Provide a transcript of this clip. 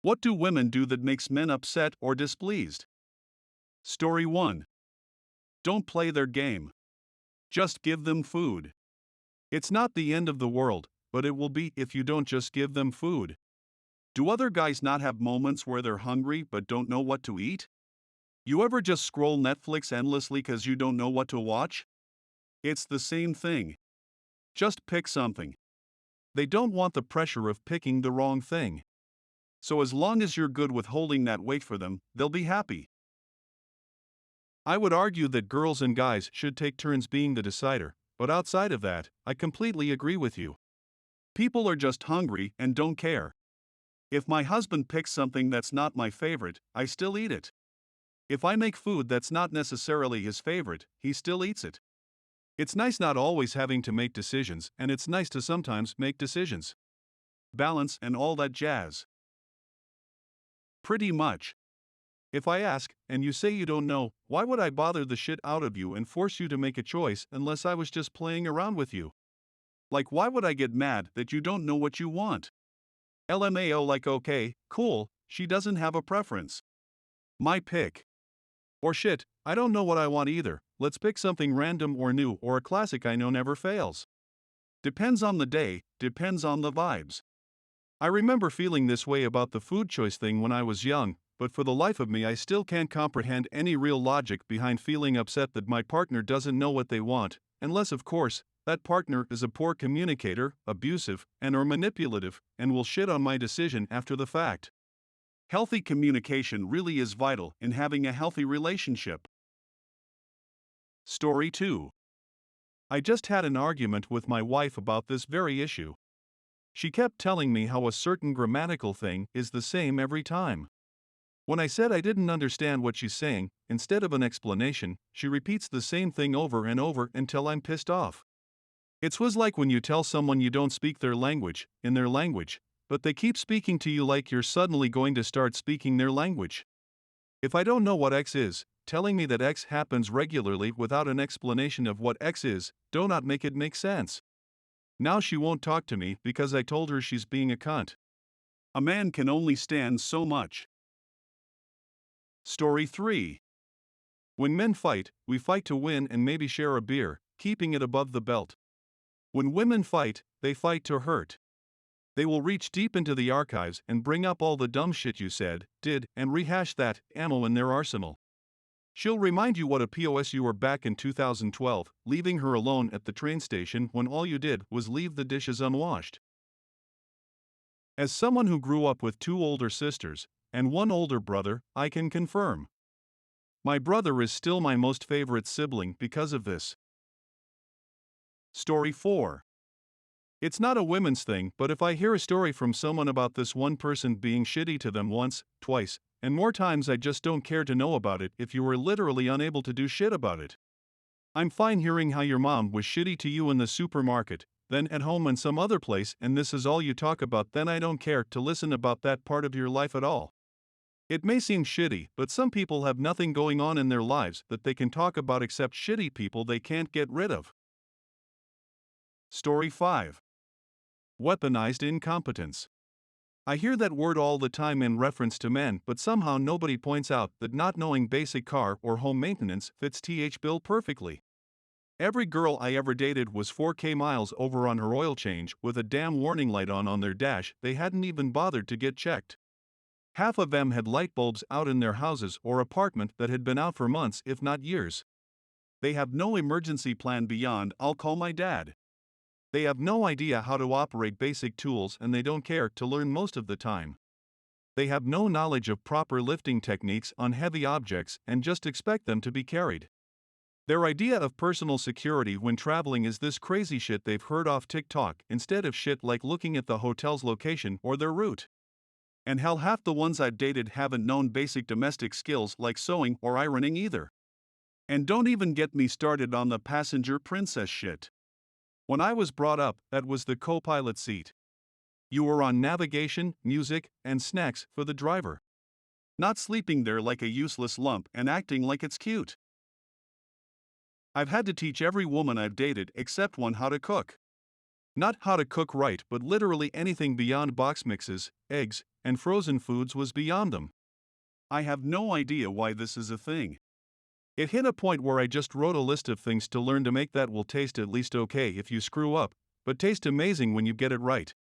What do women do that makes men upset or displeased? Story 1. Don't play their game. Just give them food. It's not the end of the world, but it will be if you don't just give them food. Do other guys not have moments where they're hungry but don't know what to eat? You ever just scroll Netflix endlessly because you don't know what to watch? It's the same thing. Just pick something. They don't want the pressure of picking the wrong thing. So as long as you're good with holding that weight for them, they'll be happy. I would argue that girls and guys should take turns being the decider, but outside of that, I completely agree with you. People are just hungry and don't care. If my husband picks something that's not my favorite, I still eat it. If I make food that's not necessarily his favorite, he still eats it. It's nice not always having to make decisions, and it's nice to sometimes make decisions. Balance and all that jazz. Pretty much. If I ask, and you say you don't know, why would I bother the shit out of you and force you to make a choice unless I was just playing around with you? Like, why would I get mad that you don't know what you want? LMAO, like, okay, cool, she doesn't have a preference. My pick. Or shit, I don't know what I want either, let's pick something random or new or a classic I know never fails. Depends on the day, depends on the vibes. I remember feeling this way about the food choice thing when I was young, but for the life of me I still can't comprehend any real logic behind feeling upset that my partner doesn't know what they want, unless of course, that partner is a poor communicator, abusive, and or manipulative, and will shit on my decision after the fact. Healthy communication really is vital in having a healthy relationship. Story 2. I just had an argument with my wife about this very issue. She kept telling me how a certain grammatical thing is the same every time. When I said I didn't understand what she's saying, instead of an explanation, she repeats the same thing over and over until I'm pissed off. It was like when you tell someone you don't speak their language, in their language, but they keep speaking to you like you're suddenly going to start speaking their language. If I don't know what X is, telling me that X happens regularly without an explanation of what X is, do not make it make sense. Now she won't talk to me because I told her she's being a cunt. A man can only stand so much. Story 3. When men fight, we fight to win and maybe share a beer, keeping it above the belt. When women fight, they fight to hurt. They will reach deep into the archives and bring up all the dumb shit you said, did, and rehash that ammo in their arsenal. She'll remind you what a POS you were back in 2012, leaving her alone at the train station when all you did was leave the dishes unwashed. As someone who grew up with 2 older sisters and 1 older brother, I can confirm. My brother is still my most favorite sibling because of this. Story 4. It's not a women's thing, but if I hear a story from someone about this one person being shitty to them once, twice, and more times, I just don't care to know about it if you were literally unable to do shit about it. I'm fine hearing how your mom was shitty to you in the supermarket, then at home and some other place, and this is all you talk about, then I don't care to listen about that part of your life at all. It may seem shitty, but some people have nothing going on in their lives that they can talk about except shitty people they can't get rid of. Story 5. Weaponized incompetence. I hear that word all the time in reference to men, but somehow nobody points out that not knowing basic car or home maintenance fits th bill perfectly. Every girl I ever dated was 4K miles over on her oil change with a damn warning light on their dash they hadn't even bothered to get checked. Half of them had light bulbs out in their houses or apartment that had been out for months if not years. They have no emergency plan beyond "I'll call my dad." They have no idea how to operate basic tools and they don't care to learn most of the time. They have no knowledge of proper lifting techniques on heavy objects and just expect them to be carried. Their idea of personal security when traveling is this crazy shit they've heard off TikTok instead of shit like looking at the hotel's location or their route. And hell, half the ones I've dated haven't known basic domestic skills like sewing or ironing either. And don't even get me started on the passenger princess shit. When I was brought up, that was the co-pilot seat. You were on navigation, music, and snacks for the driver. Not sleeping there like a useless lump and acting like it's cute. I've had to teach every woman I've dated except one how to cook. Not how to cook right, but literally anything beyond box mixes, eggs, and frozen foods was beyond them. I have no idea why this is a thing. It hit a point where I just wrote a list of things to learn to make that will taste at least okay if you screw up, but taste amazing when you get it right.